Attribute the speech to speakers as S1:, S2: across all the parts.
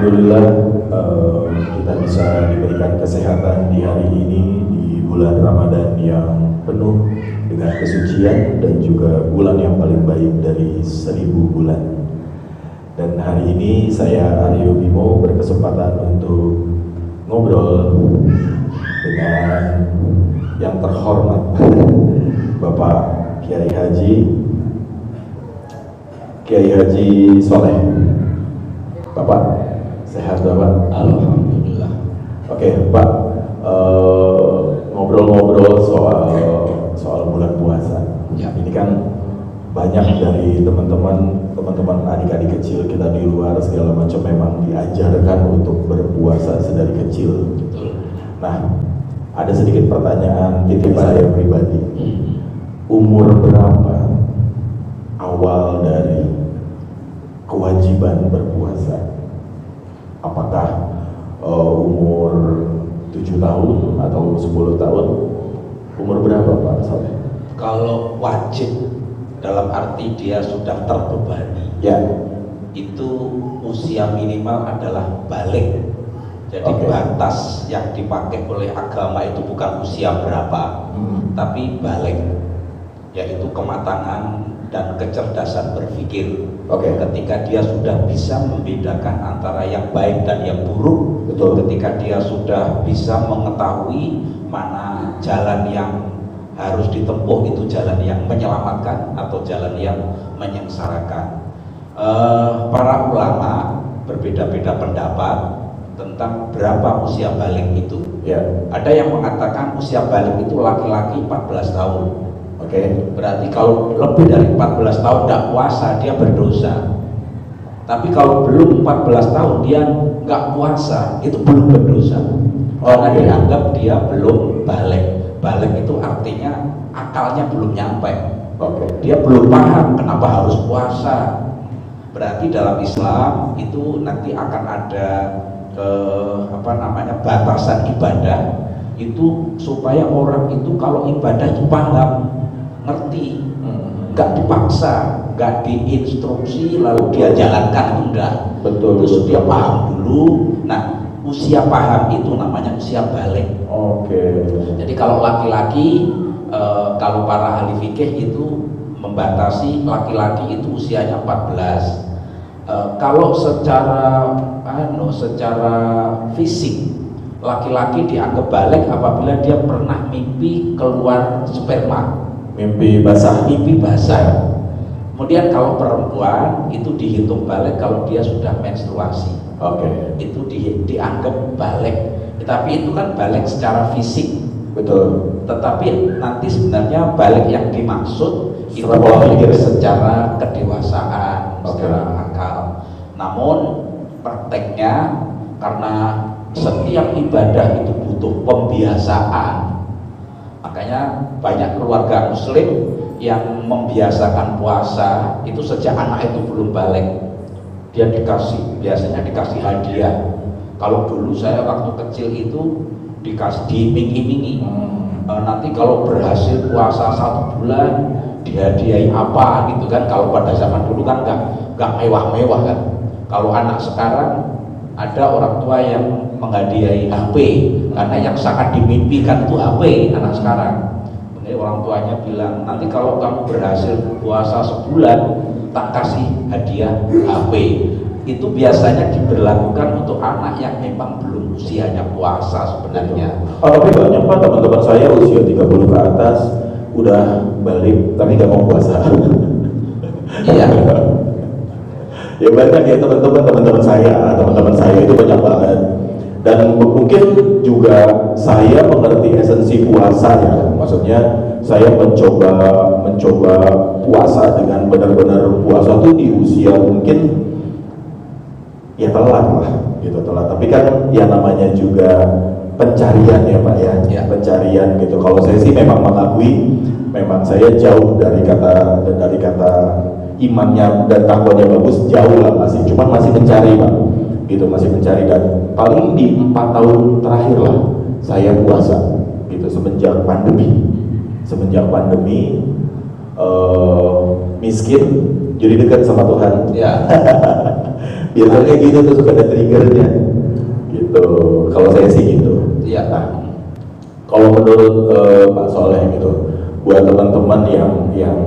S1: Alhamdulillah kita bisa diberikan kesehatan di hari ini di bulan Ramadan yang penuh dengan kesucian dan juga bulan yang paling baik dari 1000 bulan. Dan hari ini saya Aryo Bimo berkesempatan untuk ngobrol dengan yang terhormat Bapak Kiai Haji Soleh. Bapak sehat Bapak?
S2: Alhamdulillah.
S1: Oke Pak, ngobrol-ngobrol soal bulan puasa.
S2: Ya.
S1: Ini kan banyak dari teman-teman adik-adik kecil kita di luar segala macam memang diajarkan untuk berpuasa sedari kecil.
S2: Betul.
S1: Nah, ada sedikit pertanyaan titip saya pribadi. Umur berapa awal dari kewajiban berpuasa? Apakah umur 7 tahun atau 10 tahun? Umur berapa Pak Soleh?
S2: Kalau wajib dalam arti dia sudah terbebani,
S1: Ya.
S2: itu usia minimal adalah balik. Jadi
S1: Oke.
S2: batas yang dipakai oleh agama itu bukan usia berapa, tapi balik, yaitu kematangan dan kecerdasan berpikir.
S1: Oke.
S2: Ketika dia sudah bisa membedakan antara yang baik dan yang buruk,
S1: Betul.
S2: ketika dia sudah bisa mengetahui mana jalan yang harus ditempuh, itu jalan yang menyelamatkan atau jalan yang menyengsarakan. Para ulama berbeda-beda pendapat tentang berapa usia balik itu.
S1: Ya.
S2: Ada yang mengatakan usia balik itu laki-laki 14 tahun.
S1: Oke.
S2: Berarti kalau lebih dari 14 tahun tidak puasa, dia berdosa. Tapi kalau belum 14 tahun dia nggak puasa, itu belum berdosa. Karena
S1: Oke.
S2: dianggap dia belum balik. Balik itu artinya akalnya belum nyampe.
S1: Oke.
S2: Dia belum paham kenapa harus puasa. Berarti dalam Islam itu nanti akan ada batasan ibadah itu supaya orang itu kalau ibadah itu paham, ngerti, nggak dipaksa, nggak diinstruksi lalu dia jalankan, enggak.
S1: Betul.
S2: Terus dia paham dulu. Nah, usia paham itu namanya usia balik.
S1: Oke.
S2: Jadi kalau laki-laki, kalau para ahli fikih itu membatasi laki-laki itu usianya 14. Kalau secara fisik, laki-laki dianggap balik apabila dia pernah mimpi keluar sperma.
S1: Mimpi basah.
S2: Mimpi basah. Kemudian kalau perempuan itu dihitung balik kalau dia sudah menstruasi.
S1: Oke.
S2: Itu dianggap balik. Tapi itu kan balik secara fisik.
S1: Betul.
S2: Tetapi nanti sebenarnya balik yang dimaksud itu
S1: Secara pola pikir.
S2: secara kedewasaan,
S1: Oke.
S2: secara akal. Namun prakteknya karena setiap ibadah itu butuh pembiasaan, makanya banyak keluarga muslim yang membiasakan puasa itu sejak anak itu belum balik. Dia biasanya dikasih hadiah. Kalau dulu saya waktu kecil itu dikasih diiming-imingi. Nanti kalau berhasil puasa 1 bulan dihadiahi apa gitu kan. Kalau pada zaman dulu kan nggak mewah-mewah kan. Kalau anak sekarang ada orang tua yang menghadiahi HP karena yang sangat dimimpikan itu HP anak sekarang. Jadi orang tuanya bilang nanti kalau kamu berhasil puasa sebulan tak kasih hadiah HP. Itu biasanya diberlakukan untuk anak yang memang belum usianya puasa sebenarnya.
S1: Tapi banyak Pak teman-teman saya usia 30 ke atas udah balik tapi nggak mau puasa.
S2: Iya.
S1: Ya banyak ya teman-teman saya itu banyak banget. Dan mungkin juga saya mengerti esensi puasa ya. Maksudnya saya mencoba puasa dengan benar-benar puasa tuh di usia mungkin ya telat lah gitu, telat. Tapi kan ya namanya juga pencarian ya Pak ya. Pencarian gitu. Kalau saya sih memang mengakui memang saya jauh dari kata imannya dan takwanya bagus, jauh lah masih mencari Pak gitu, masih mencari. Dan paling di 4 tahun terakhir lah saya puasa gitu semenjak pandemi miskin jadi dekat sama Tuhan
S2: Ya.
S1: Biasanya gitu tuh suka ada triggernya gitu. Kalau saya sih gitu.
S2: Iya.
S1: Nah, kalau menurut Pak Soleh gitu, buat teman-teman yang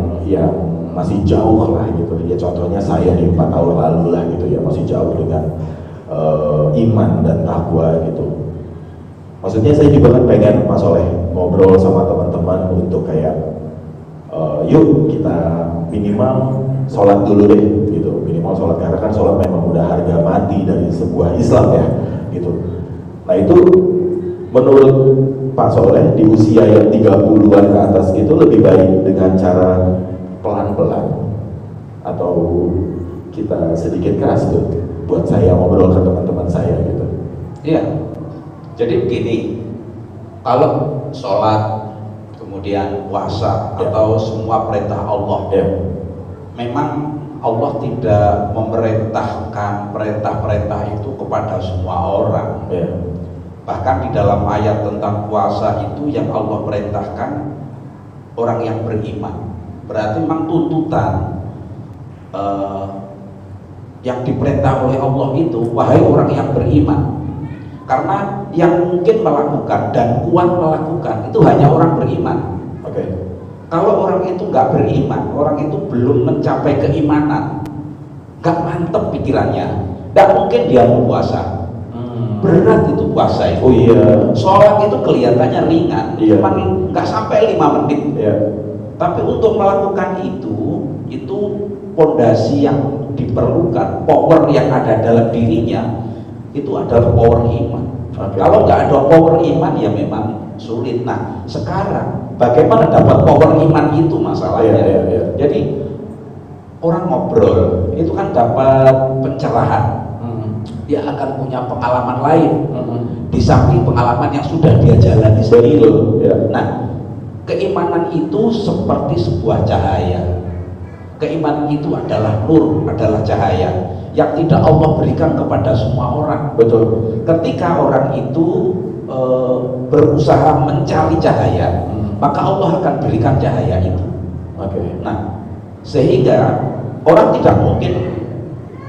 S1: masih jauh lah gitu, ya contohnya saya di 4 tahun lalu lah gitu ya, masih jauh dengan iman dan takwa gitu. Maksudnya saya juga kan pengen Pak Soleh ngobrol sama teman-teman untuk kayak yuk kita minimal sholat dulu deh gitu, minimal sholat, karena kan sholat memang udah harga mati dari sebuah Islam ya gitu. Nah itu menurut Pak Soleh di usia yang 30-an ke atas gitu lebih baik dengan cara pelan-pelan atau kita sedikit keras tuh buat saya ngobrol ke teman-teman saya gitu.
S2: Iya. Jadi begini, kalau sholat kemudian puasa
S1: Ya.
S2: atau semua perintah Allah,
S1: Ya,
S2: memang Allah tidak memerintahkan perintah-perintah itu kepada semua orang.
S1: ya,
S2: Bahkan di dalam ayat tentang puasa itu yang Allah perintahkan orang yang beriman. Berarti memang tuntutan yang diperintah oleh Allah itu, wahai orang yang beriman. Karena yang mungkin melakukan dan kuat melakukan itu hanya orang beriman.
S1: oke.
S2: Kalau orang itu nggak beriman, orang itu belum mencapai keimanan, nggak mantep pikirannya, nggak mungkin dia mau puasa. Berat itu puasa itu.
S1: Oh iya.
S2: Sholat itu kelihatannya ringan,
S1: Iya.
S2: cuman nggak sampai 5 menit.
S1: Ya,
S2: Tapi untuk melakukan itu pondasi yang diperlukan, power yang ada dalam dirinya itu adalah power iman.
S1: Oke.
S2: Kalau nggak ada power iman ya memang sulit. Nah sekarang bagaimana dapat power iman itu masalahnya.
S1: Iya, iya.
S2: Jadi orang ngobrol itu kan dapat pencerahan. Dia akan punya pengalaman lain di samping pengalaman yang sudah dia jalani sendiri.
S1: Ya.
S2: Nah, keimanan itu seperti sebuah cahaya. Keimanan itu adalah nur, adalah cahaya yang tidak Allah berikan kepada semua orang.
S1: Betul.
S2: Ketika orang itu berusaha mencari cahaya, maka Allah akan berikan cahaya itu.
S1: Oke.
S2: Nah, sehingga orang tidak mungkin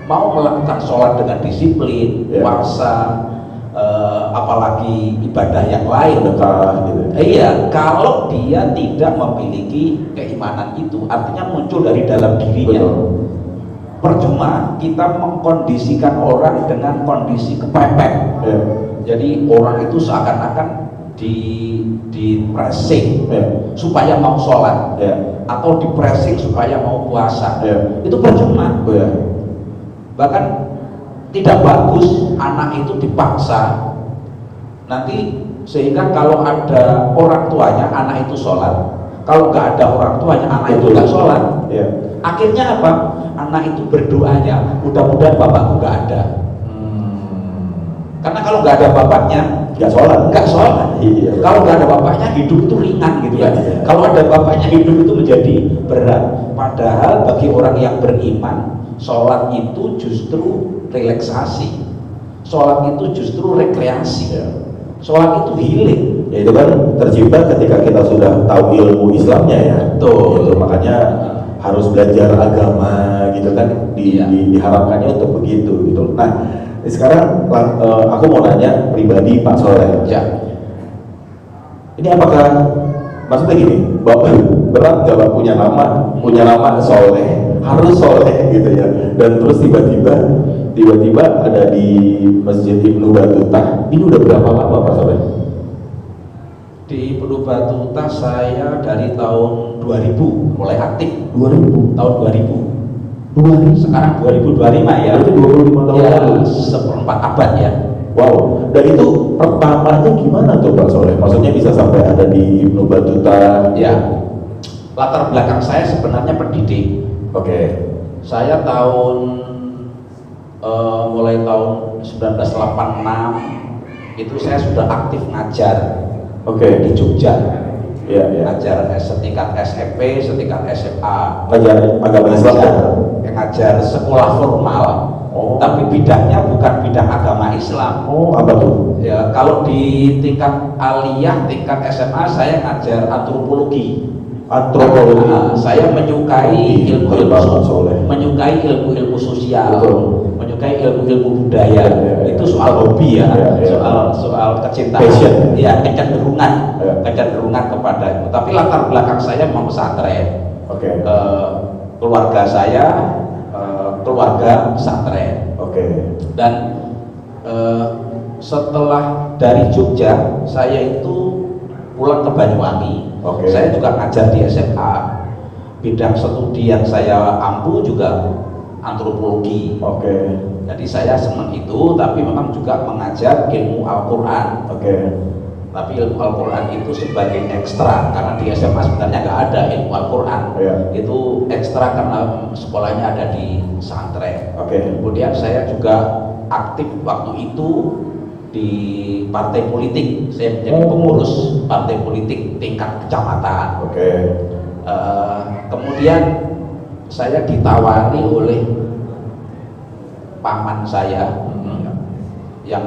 S2: mau melakukan sholat dengan disiplin,
S1: Ya.
S2: puasa, apalagi ibadah yang lain.
S1: Sedekah gitu.
S2: Iya, kalau dia tidak memiliki keimanan itu, artinya muncul dari dalam dirinya.
S1: Betul.
S2: Percuma kita mengkondisikan orang dengan kondisi kepepet.
S1: Ya.
S2: Jadi orang itu seakan-akan di pressing
S1: Ya.
S2: supaya mau sholat,
S1: Ya.
S2: atau di pressing supaya mau puasa.
S1: Ya.
S2: Itu percuma.
S1: Oh ya.
S2: Bahkan tidak bagus anak itu dipaksa nanti, sehingga kalau ada orang tuanya anak itu sholat, kalau nggak ada orang tuanya anak itu nggak sholat.
S1: Ya.
S2: Akhirnya apa? Anak itu berdoanya mudah-mudahan bapakku nggak ada. Karena kalau nggak ada bapaknya
S1: Nggak sholat.
S2: nggak sholat.
S1: Iya.
S2: Kalau nggak ada bapaknya hidup itu ringan gitu kan.
S1: Iya.
S2: Kalau ada bapaknya hidup itu menjadi berat. Padahal bagi orang yang beriman, sholat itu justru relaksasi. Sholat itu justru rekreasi.
S1: Ya.
S2: Sholat itu healing.
S1: Ya itu kan tercipta ketika kita sudah tahu ilmu Islamnya ya.
S2: Betul.
S1: Gitu, makanya harus belajar agama gitu kan,
S2: Iya.
S1: diharapkannya untuk begitu gitu. Nah sekarang aku mau nanya pribadi Pak Soleh.
S2: Ya.
S1: Ini apakah maksudnya gini, Bapak berat nggak Pak punya nama Soleh, harus Soleh gitu ya, dan terus tiba-tiba ada di Masjid Ibnu Battuta. Ini udah berapa lama Pak Soleh?
S2: Di Ibnu Battuta saya dari tahun 2000 mulai aktif.
S1: 2000.
S2: Tahun 2000.
S1: 2000.
S2: Sekarang 2025 ya.
S1: Berarti 25 tahun
S2: Ya,
S1: lalu.
S2: seperempat abad ya.
S1: Wow, dan itu pertamanya gimana tuh Pak Soleh? Maksudnya bisa sampai ada di Ibnu Battuta?
S2: Ya. Latar belakang saya sebenarnya pendidik.
S1: Oke.
S2: Saya mulai tahun 1986 itu saya sudah aktif ngajar
S1: Oke.
S2: di Jogja.
S1: Iya, iya.
S2: Ngajar setingkat SMP, setingkat SMA.
S1: Ngajar agama Islam ya?
S2: Ngajar sekolah formal.
S1: Oh.
S2: Tapi bidangnya bukan bidang agama Islam.
S1: Oh, apa tuh?
S2: Ya, kalau di tingkat aliyah, tingkat SMA saya ngajar antropologi.
S1: Antropologi.
S2: Saya menyukai ilmu-ilmu
S1: Pak Soleh.
S2: menyukai ilmu-ilmu sosial,
S1: Betul.
S2: menyukai menyukai ilmu-ilmu budaya. Itu soal hobi ya, soal kecintaan,
S1: passion.
S2: Ya, kecenderungan kepada itu. Tapi latar belakang saya memang pesantren.
S1: Oke.
S2: Keluarga saya keluarga pesantren.
S1: Oke.
S2: Dan setelah dari Jogja, saya itu pulang ke Banyuwangi.
S1: Oke.
S2: Saya juga ngajar di SMA. Bidang studi yang saya ampu juga antropologi.
S1: Oke.
S2: Jadi saya senang itu, tapi memang juga mengajar ilmu Al-Quran.
S1: Oke.
S2: Tapi ilmu Al-Quran itu sebagai ekstra, karena di SMA sebenarnya nggak ada ilmu Al-Quran.
S1: Iya.
S2: Itu ekstra karena sekolahnya ada di pesantren.
S1: Oke.
S2: Kemudian saya juga aktif waktu itu di partai politik. Saya menjadi pengurus partai politik tingkat kecamatan.
S1: Oke.
S2: Kemudian saya ditawari oleh paman saya yang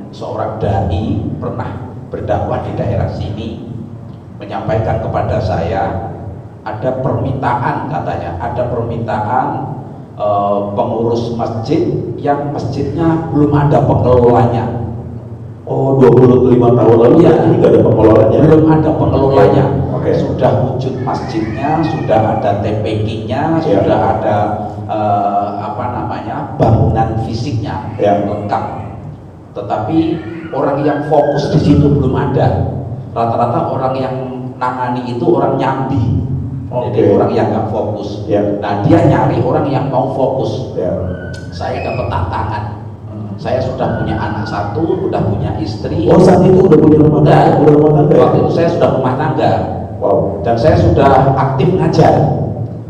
S2: seorang dai, pernah berdakwah di daerah sini, menyampaikan kepada saya ada permintaan, katanya ada permintaan pengurus masjid yang masjidnya belum ada pengelolanya.
S1: Oh, 25 tahun lalu
S2: Ya,
S1: ini nggak ada pengelolanya?
S2: Belum ada pengelolanya.
S1: Oke.
S2: Sudah wujud masjidnya, sudah ada TPQ-nya,
S1: Ya.
S2: sudah ada bangunan fisiknya
S1: Ya.
S2: lengkap. Tetapi orang yang fokus di situ belum ada. Rata-rata orang yang nangani itu orang nyambi. Jadi
S1: Oke.
S2: orang yang nggak fokus.
S1: Ya.
S2: Nah, dia nyari orang yang mau fokus.
S1: Ya.
S2: Saya dapat tantangan. Saya sudah punya anak satu, sudah punya istri.
S1: Oh, saat itu udah punya rumah tangga? Udah rumah tangga ya?
S2: Waktu itu saya sudah rumah tangga.
S1: Wow.
S2: Dan saya sudah aktif ngajar.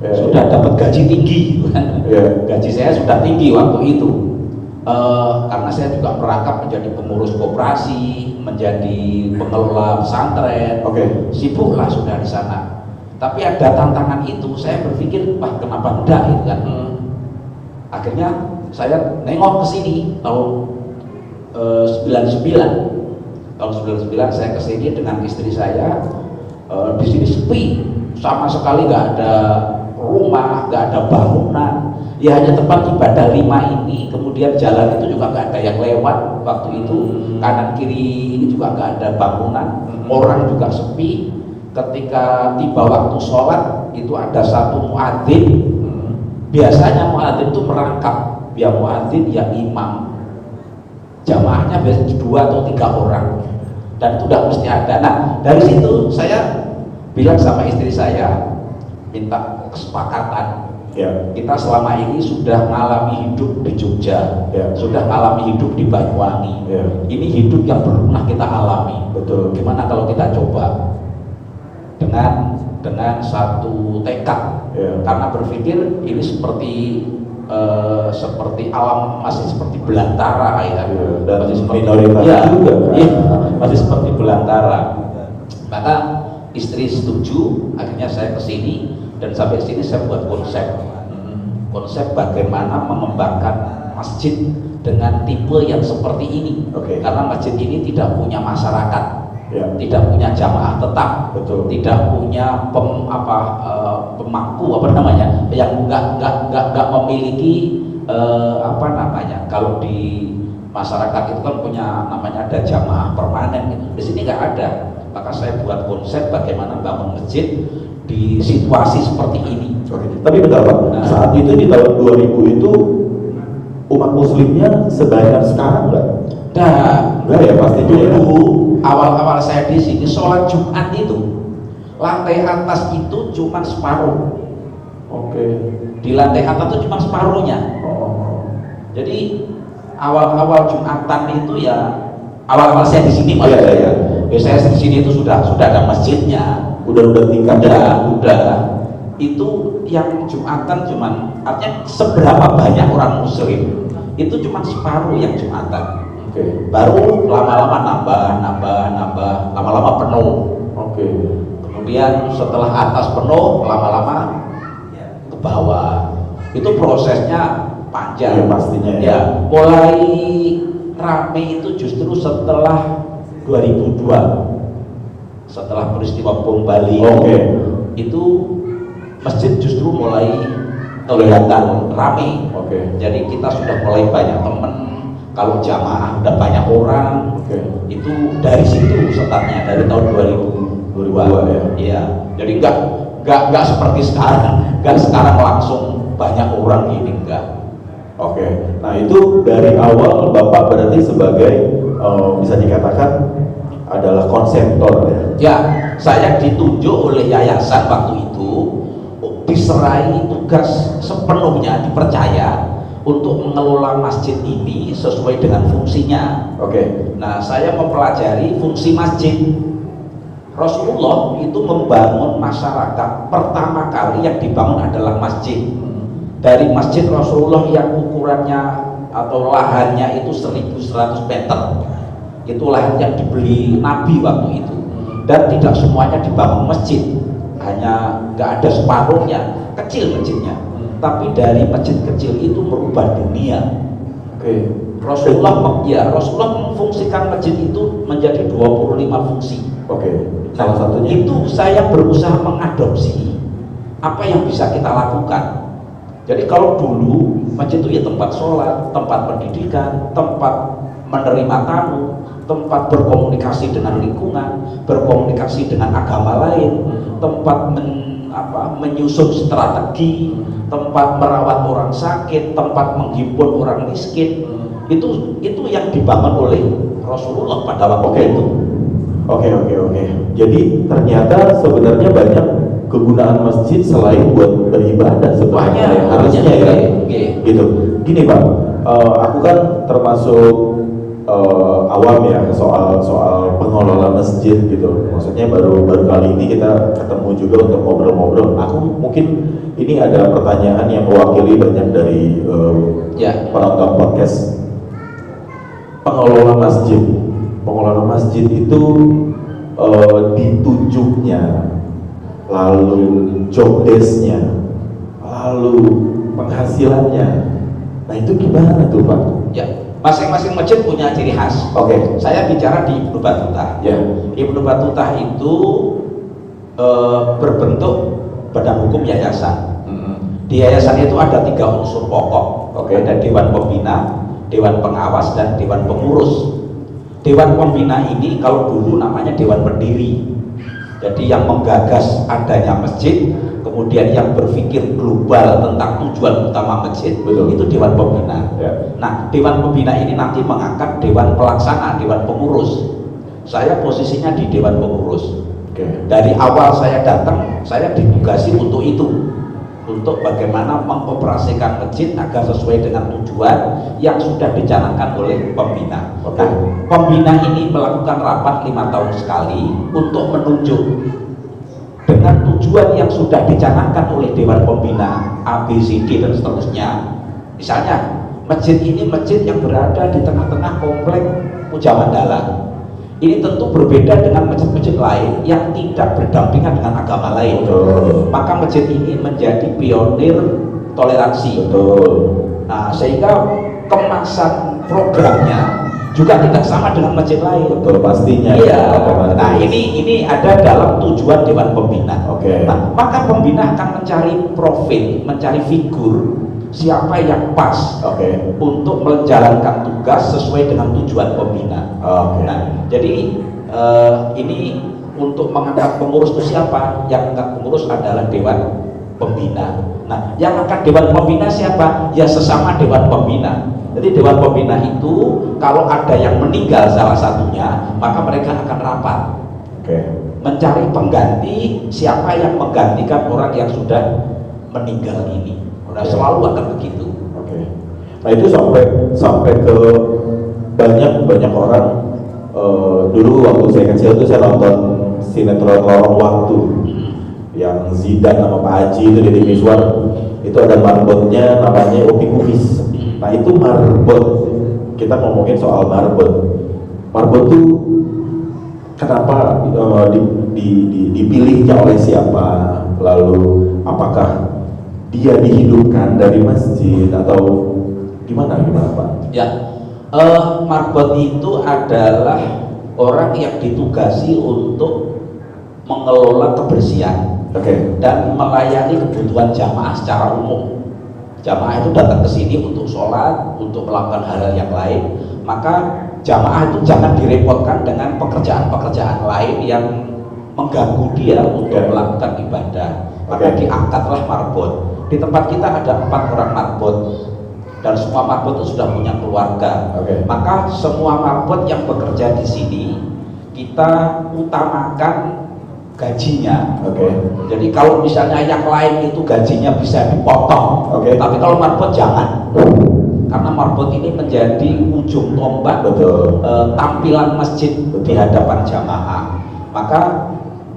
S1: Ya.
S2: Sudah dapat gaji tinggi.
S1: Ya.
S2: Gaji saya sudah tinggi waktu itu. Karena saya juga merangkap menjadi pengurus koperasi, menjadi pengelola pesantren.
S1: Oke.
S2: Sibuklah sudah di sana. Tapi ada tantangan itu, saya berpikir, wah kenapa enggak itu kan. Akhirnya saya nengok ke sini tahun 99. Tahun 99 saya ke sini dengan istri saya. Di sini sepi, sama sekali nggak ada rumah, nggak ada bangunan. Ya hanya tempat ibadah 5 ini. Kemudian jalan itu juga nggak ada yang lewat waktu itu. Kanan kiri ini juga nggak ada bangunan. Orang juga sepi. Ketika tiba waktu sholat itu ada satu muadzin. Biasanya muadzin itu merangkap, ya muadzin ya imam. Jamaahnya biasanya 2 atau 3 orang, dan itu tidak mesti ada. Nah, dari situ saya bilang sama istri saya, minta kesepakatan.
S1: Ya.
S2: Kita selama ini sudah mengalami hidup di Jogja,
S1: Ya.
S2: sudah mengalami hidup di Banyuwangi.
S1: Ya.
S2: Ini hidup yang belum pernah kita alami.
S1: Betul.
S2: Gimana kalau kita coba dengan satu tekad,
S1: Ya.
S2: karena berpikir ini seperti alam, masih seperti belantara ya,
S1: Ya, dan
S2: masih seperti
S1: minoritas
S2: ya,
S1: juga kan?
S2: iya, masih seperti belantara. Maka istri setuju, akhirnya saya kesini dan sampai sini saya buat konsep bagaimana mengembangkan masjid dengan tipe yang seperti ini.
S1: Oke.
S2: Karena masjid ini tidak punya masyarakat.
S1: Ya.
S2: Tidak punya jamaah tetap,
S1: Betul.
S2: tidak punya pemangku yang nggak memiliki kalau di masyarakat itu kan punya namanya ada jamaah permanen gitu. Di sini nggak ada. Maka saya buat konsep bagaimana bangun masjid di situasi seperti ini.
S1: Oke. Tapi bentar Pak,
S2: Nah.
S1: saat itu di tahun 2000 itu umat muslimnya sebanyak sekarang nggak? Enggak ya, pasti juga.
S2: Dulu awal-awal saya di sini sholat Jumat itu lantai atas itu cuma separuh.
S1: Oke.
S2: Di lantai atas itu cuma separuhnya.
S1: Oh.
S2: Jadi awal-awal Jumatan itu ya awal-awal saya di sini maksud
S1: Iya,
S2: saya.
S1: iya.
S2: Ya, saya di sini itu sudah ada masjidnya.
S1: Udah tingkat
S2: Udah. Itu yang Jumatan cuman artinya seberapa banyak orang muslim itu cuma separuh yang Jumatan.
S1: Oke.
S2: Baru lama-lama nambah, lama-lama penuh.
S1: Oke.
S2: Kemudian setelah atas penuh, lama-lama ke bawah. Itu prosesnya panjang.
S1: Ya, pastinya ya.
S2: Ya, mulai rame itu justru setelah 2002. Setelah peristiwa bom Bali.
S1: Oke.
S2: Itu masjid justru mulai kelihatan rame.
S1: Oke.
S2: Jadi kita sudah mulai banyak teman, kalau jamaah udah banyak orang.
S1: Oke.
S2: Itu dari situ startnya, dari tahun 2002
S1: ya.
S2: Iya. Jadi enggak seperti sekarang, enggak sekarang langsung banyak orang gini, enggak.
S1: Oke. Nah itu dari awal Bapak berarti sebagai bisa dikatakan adalah konseptor ya.
S2: Ya, saya ditunjuk oleh yayasan waktu itu, diserai tugas sepenuhnya, dipercaya untuk mengelola masjid ini sesuai dengan fungsinya.
S1: Oke.
S2: Nah, saya mempelajari fungsi masjid. Rasulullah itu membangun masyarakat, pertama kali yang dibangun adalah masjid. Dari masjid Rasulullah yang ukurannya atau lahannya itu 1100 meter, itu lahan yang dibeli Nabi waktu itu, dan tidak semuanya dibangun masjid, hanya nggak ada separuhnya, kecil masjidnya, tapi dari masjid kecil itu merubah dunia.
S1: Oke.
S2: Rasulullah memfungsikan masjid itu menjadi 25 fungsi.
S1: Oke. Salah satunya
S2: Itu saya berusaha mengadopsi apa yang bisa kita lakukan. Jadi kalau dulu masjid itu ya tempat sholat, tempat pendidikan, tempat menerima tamu, tempat berkomunikasi dengan lingkungan, berkomunikasi dengan agama lain, tempat menyusun strategi, tempat merawat orang sakit, tempat menghimpun orang miskin. Itu yang dibangun oleh Rasulullah pada waktu itu.
S1: Oke. Jadi ternyata sebenarnya banyak kegunaan masjid selain buat beribadah sebenarnya harusnya ya. Gitu. Gini Pak, aku kan termasuk awam ya soal pengelola masjid gitu. Maksudnya baru kali ini kita ketemu juga untuk ngobrol-ngobrol. Aku mungkin ini ada pertanyaan yang mewakili banyak dari penonton podcast. Pengelola masjid itu ditunjuknya, lalu job desk-nya, lalu penghasilannya. Nah itu gimana tuh Pak?
S2: Ya, masing-masing masjid punya ciri khas.
S1: Oke.
S2: Saya bicara di Ibnu Battuta.
S1: Ya.
S2: Ibnu Battuta itu berbentuk badan hukum yayasan. Di yayasan itu ada 3 unsur pokok.
S1: Oke.
S2: Ada dewan pembina, dewan pengawas, dan dewan pengurus. Dewan pembina ini kalau dulu namanya dewan pendiri. Jadi yang menggagas adanya masjid, kemudian yang berpikir global tentang tujuan utama masjid,
S1: betul,
S2: itu dewan pembina.
S1: Ya.
S2: Nah, dewan pembina ini nanti mengangkat dewan pelaksana, dewan pengurus. Saya posisinya di dewan pengurus.
S1: Oke.
S2: Dari awal saya datang, saya ditugasi untuk itu, untuk bagaimana mengoperasikan masjid agar sesuai dengan tujuan yang sudah dicanangkan oleh pembina.
S1: Oke.
S2: Nah, pembina ini melakukan rapat 5 tahun sekali untuk menunjuk dengan tujuan yang sudah dicanangkan oleh dewan pembina A, B, C, D dan seterusnya. Misalnya masjid ini masjid yang berada di tengah-tengah komplek Puja Mandala. Ini tentu berbeda dengan masjid-masjid lain yang tidak berdampingan dengan agama lain.
S1: Betul.
S2: Maka masjid ini menjadi pionir toleransi.
S1: Betul.
S2: Nah, sehingga kemasan programnya juga tidak sama dengan masjid lain.
S1: Betul, pastinya.
S2: Iya.
S1: Otomatis.
S2: Nah, ini ada dalam tujuan dewan pembina.
S1: Oke.
S2: Nah, maka pembina akan mencari profil, mencari figur siapa yang pas
S1: Oke.
S2: untuk menjalankan tugas sesuai dengan tujuan pembina.
S1: Oke.
S2: Nah, jadi ini untuk mengangkat pengurus itu siapa? Yang angkat pengurus adalah dewan pembina. Nah, yang angkat dewan pembina siapa? Ya sesama dewan pembina. Jadi dewan pembina itu kalau ada yang meninggal salah satunya, maka mereka akan rapat.
S1: Oke.
S2: Mencari pengganti, siapa yang menggantikan orang yang sudah meninggal ini. Nah, selalu akan begitu.
S1: Oke. Nah itu sampai ke banyak orang. Dulu waktu saya kecil tuh saya nonton sinetron Lorong Waktu yang Zidan sama Pak Haji itu di TV Suar. Itu ada marbotnya namanya Opi Kukis. Nah itu marbot, kita ngomongin soal marbot. Marbot tuh kenapa dipilihnya oleh siapa, lalu apakah dia dihidupkan dari masjid atau gimana Pak?
S2: Ya, marbot itu adalah orang yang ditugasi untuk mengelola kebersihan
S1: Oke.
S2: dan melayani kebutuhan jamaah secara umum. Jamaah itu datang ke sini untuk sholat, untuk melakukan hal-hal yang lain, maka jamaah itu jangan direpotkan dengan pekerjaan-pekerjaan lain yang mengganggu dia untuk melakukan ibadah. Maka diangkatlah marbot. Di tempat kita ada 4 orang marbot dan semua marbot itu sudah punya keluarga. Maka semua marbot yang bekerja di sini kita utamakan gajinya. Jadi kalau misalnya yang lain itu gajinya bisa dipotong, tapi kalau marbot jangan, karena marbot ini menjadi ujung tombak tampilan masjid di hadapan jamaah. Maka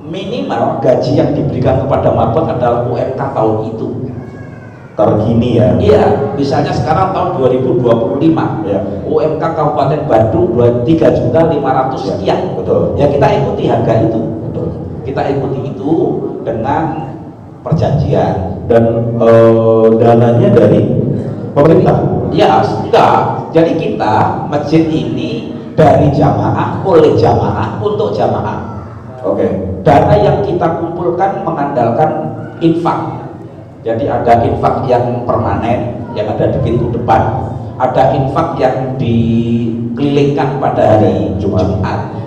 S2: minimal gaji yang diberikan kepada marbot adalah UMK tahun itu
S1: terkini ya.
S2: Iya, misalnya sekarang tahun 2025 UMK Kabupaten Bandung 23.500.000 sekian. Ya kita ikuti harga itu. Kita ikuti itu dengan perjanjian.
S1: Dan dananya dari pemerintah?
S2: Ya, enggak. Jadi kita masjid ini dari jamaah, oleh jamaah, untuk jamaah. Dana yang kita kumpulkan mengandalkan infak. Jadi ada infak yang permanen yang ada di pintu depan, ada infak yang dikelilingkan pada hari Jumat,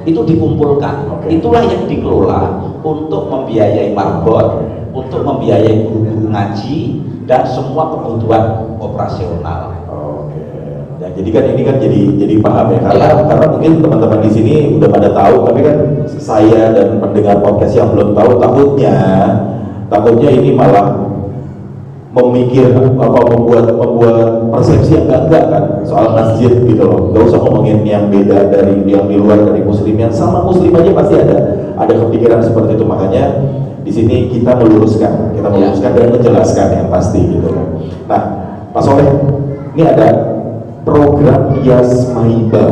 S2: itu dikumpulkan. Itulah yang dikelola untuk membiayai marbot, untuk membiayai guru-guru ngaji dan semua kebutuhan operasional.
S1: Ya, jadi kan ini kan jadi paham ya, karena mungkin teman-teman di sini udah pada tahu, tapi kan saya dan pendengar podcast yang belum tahu takutnya ini malah memikir membuat persepsi yang enggak kan soal masjid gitu loh. Gak usah ngomongin yang beda dari yang di luar dari muslim, yang sama muslim aja pasti ada kepikiran seperti itu. Makanya di sini kita meluruskan dan menjelaskan yang pasti gitu loh. Nah, Pak Soleh, ini ada program Yasmaiba.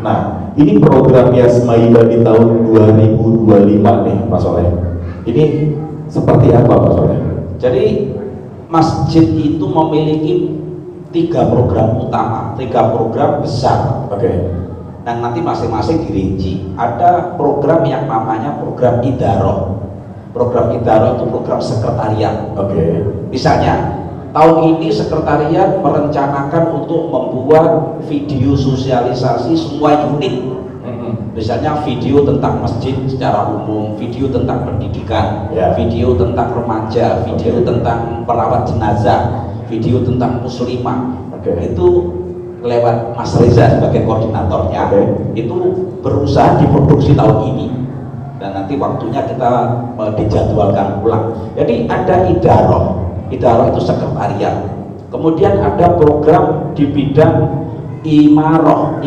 S1: Nah, ini program Yasmaiba di tahun 2025 nih Pak Soleh. Ini seperti apa Pak Soleh?
S2: Jadi masjid itu memiliki 3 program utama, 3 program besar. Dan nanti masing-masing dirinci. Ada program yang namanya program idaroh. Program idaroh itu program sekretariat. Misalnya tahun ini sekretariat merencanakan untuk membuat video sosialisasi semua unit. Misalnya video tentang masjid secara umum, video tentang pendidikan, video tentang remaja, video tentang perawat jenazah, video tentang muslimah. Itu lewat Mas Reza sebagai koordinatornya. Itu berusaha diproduksi tahun ini dan nanti waktunya kita dijadwalkan ulang. Jadi ada idaroh itu sekretariat. Kemudian ada program di bidang imaroh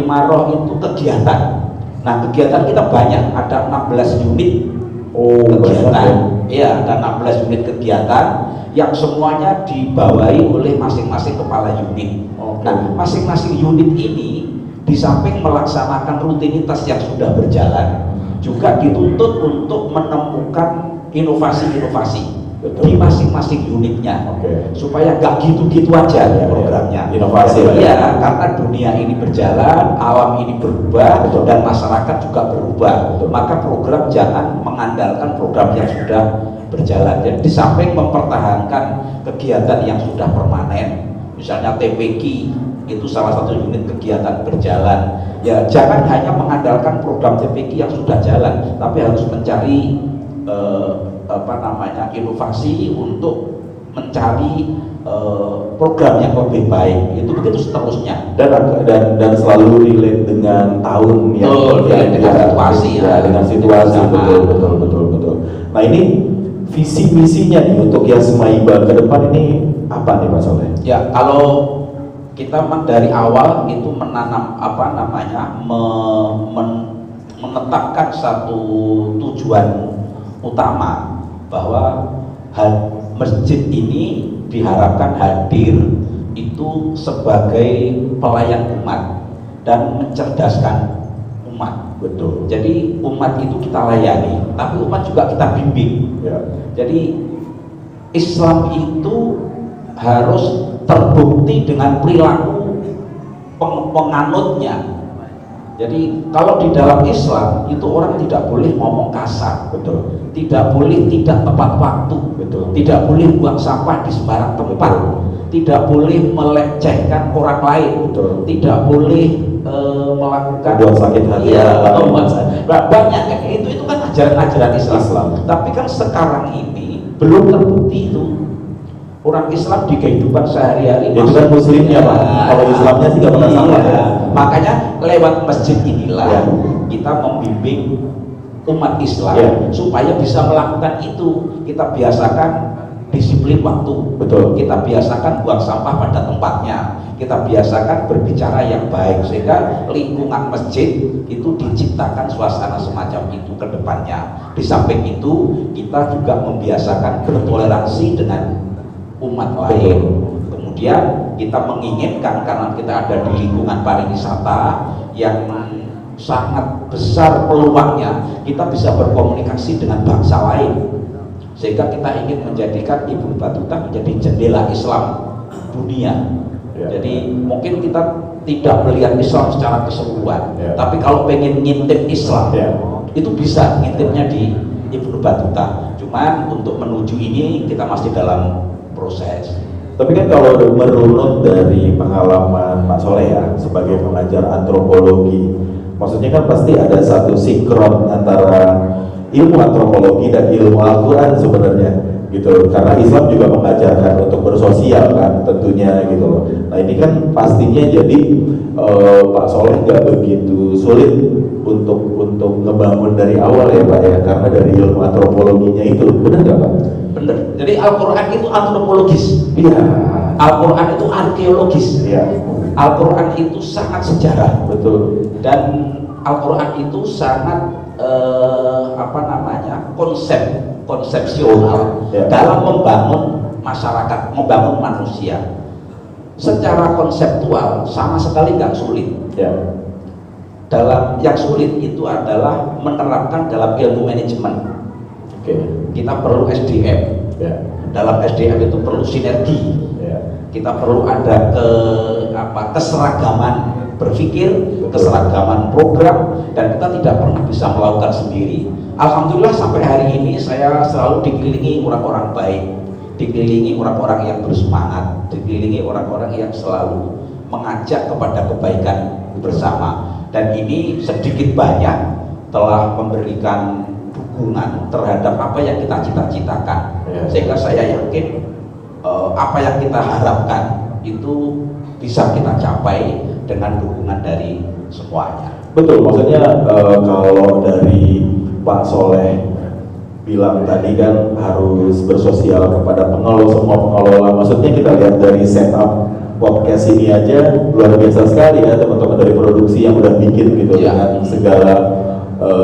S2: itu kegiatan. Nah, kegiatan kita banyak, ada 16 unit kegiatan. Iya, ada 16 unit kegiatan yang semuanya dibawahi oleh masing-masing kepala unit. Nah, masing-masing unit ini di samping melaksanakan rutinitas yang sudah berjalan, juga dituntut untuk menemukan inovasi-inovasi di masing-masing unitnya, supaya gak gitu-gitu aja programnya.
S1: Inovasi
S2: ya, karena dunia ini berjalan, alam ini berubah, dan masyarakat juga berubah. Maka program jangan mengandalkan program yang sudah berjalan. Jadi di samping mempertahankan kegiatan yang sudah permanen, misalnya TPQ itu salah satu unit kegiatan berjalan, ya jangan hanya mengandalkan program TPQ yang sudah jalan, tapi harus mencari inovasi untuk mencari program yang lebih baik. Itu begitu seterusnya,
S1: dan selalu relate dengan tahun
S2: dengan situasi
S1: dengan situasi. Betul. Nah, ini visi misinya nih untuk Yasmaiba ke depan ini apa nih Pak Soleh?
S2: Ya, kalau kita dari awal itu menanam menetapkan satu tujuan utama, bahwa masjid ini diharapkan hadir itu sebagai pelayan umat dan mencerdaskan umat.
S1: Betul.
S2: Jadi umat itu kita layani, tapi umat juga kita bimbing. Jadi Islam itu harus terbukti dengan perilaku penganutnya. Jadi kalau di dalam Islam itu orang tidak boleh ngomong kasar, tidak boleh tidak tepat waktu, tidak boleh buang sampah di sembarang tempat, tidak boleh melecehkan orang lain,
S1: Betul.
S2: tidak boleh melakukan
S1: Buat sakit hati
S2: atau
S1: orang.
S2: banyak kan itu kan ajaran-ajaran Islam. Tapi kan sekarang ini belum terbukti itu. Orang Islam di kehidupan sehari-hari
S1: Itu kan muslimnya Pak, kalau Islamnya sih gak pernah salah ya.
S2: Makanya lewat masjid inilah
S1: Ya.
S2: kita membimbing umat Islam
S1: Ya.
S2: supaya bisa melakukan itu. Kita biasakan disiplin waktu,
S1: Betul.
S2: kita biasakan buang sampah pada tempatnya, kita biasakan berbicara yang baik, sehingga lingkungan masjid itu diciptakan suasana semacam itu ke depannya. Di samping itu kita juga membiasakan bertoleransi dengan umat lain. Kemudian kita menginginkan, karena kita ada di lingkungan pariwisata yang sangat besar peluangnya, kita bisa berkomunikasi dengan bangsa lain, sehingga kita ingin menjadikan Ibnu Battuta menjadi jendela Islam dunia.
S1: Ya.
S2: Jadi mungkin kita tidak melihat Islam secara keseluruhan,
S1: Ya.
S2: tapi kalau pengen ngintip Islam,
S1: Ya.
S2: itu bisa ngintipnya di Ibnu Battuta. Cuman untuk menuju ini kita masih dalam proses.
S1: Tapi kan kalau merunut dari pengalaman Pak Soleh ya sebagai pengajar antropologi, maksudnya kan pasti ada satu sinkron antara ilmu antropologi dan ilmu Al-Quran sebenarnya gitu, karena Islam juga mengajarkan untuk bersosial kan tentunya gitu loh. Nah ini kan pastinya jadi Pak Soleh nggak begitu sulit untuk ngebangun dari awal ya Pak ya, karena dari ilmu antropologinya itu, benar nggak Pak?
S2: Bener. Jadi Al-Quran itu antropologis.
S1: Iya.
S2: Al-Quran itu arkeologis.
S1: Iya.
S2: Al-Quran itu sangat sejarah.
S1: Betul.
S2: Dan Al-Quran itu sangat konsepsional
S1: Ya.
S2: dalam membangun masyarakat, membangun manusia. Secara konseptual sama sekali nggak sulit.
S1: Ya.
S2: Dalam yang sulit itu adalah menerapkan dalam ilmu manajemen.
S1: Oke.
S2: Kita perlu SDM.
S1: Ya.
S2: Dalam SDM itu perlu sinergi.
S1: Ya.
S2: Kita perlu ada keseragaman berpikir,
S1: Betul.
S2: keseragaman program, dan kita tidak pernah bisa melakukan sendiri. Alhamdulillah sampai hari ini saya selalu dikelilingi orang-orang baik, dikelilingi orang-orang yang bersemangat, dikelilingi orang-orang yang selalu mengajak kepada kebaikan bersama, dan ini sedikit banyak telah memberikan dukungan terhadap apa yang kita cita-citakan.
S1: Ya.
S2: Sehingga saya yakin apa yang kita harapkan itu bisa kita capai dengan dukungan dari semuanya.
S1: Betul, maksudnya kalau dari Pak Soleh bilang tadi kan harus bersosial kepada semua pengelola. Maksudnya kita lihat dari setup podcast ini aja luar biasa sekali ya teman-teman dari produksi yang udah bikin gitu
S2: Ya.
S1: dengan segala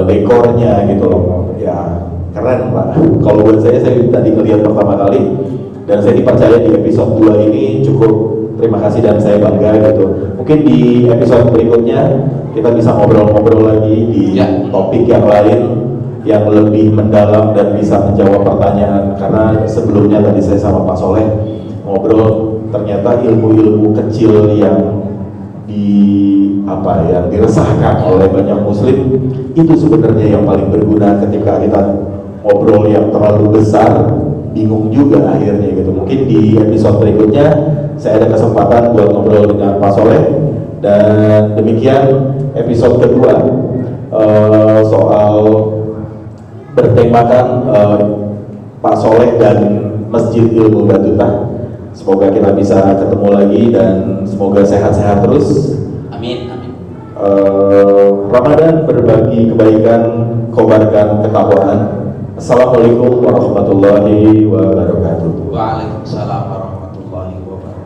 S1: dekornya gitu loh. Ya keren Pak. Kalau buat saya tadi ngelihat pertama kali dan saya dipercaya di episode 2 ini cukup. Terima kasih dan saya bangga gitu. Mungkin di episode berikutnya kita bisa ngobrol-ngobrol lagi di topik yang lain yang lebih mendalam dan bisa menjawab pertanyaan. Karena sebelumnya tadi saya sama Pak Soleh ngobrol, ternyata ilmu-ilmu kecil yang yang diresahkan oleh banyak muslim itu sebenarnya yang paling berguna. Ketika kita ngobrol yang terlalu besar, bingung juga akhirnya gitu. Mungkin di episode berikutnya saya ada kesempatan buat ngobrol dengan Pak Soleh, dan demikian episode kedua soal bertemakan Pak Soleh dan Masjid Ilmu Battuta. Semoga kita bisa ketemu lagi dan semoga sehat-sehat terus.
S2: Amin, amin.
S1: Ramadan berbagi kebaikan, kobarkan ketakwaan. Assalamualaikum warahmatullahi wabarakatuh.
S2: Waalaikumsalam warahmatullahi wabarakatuh.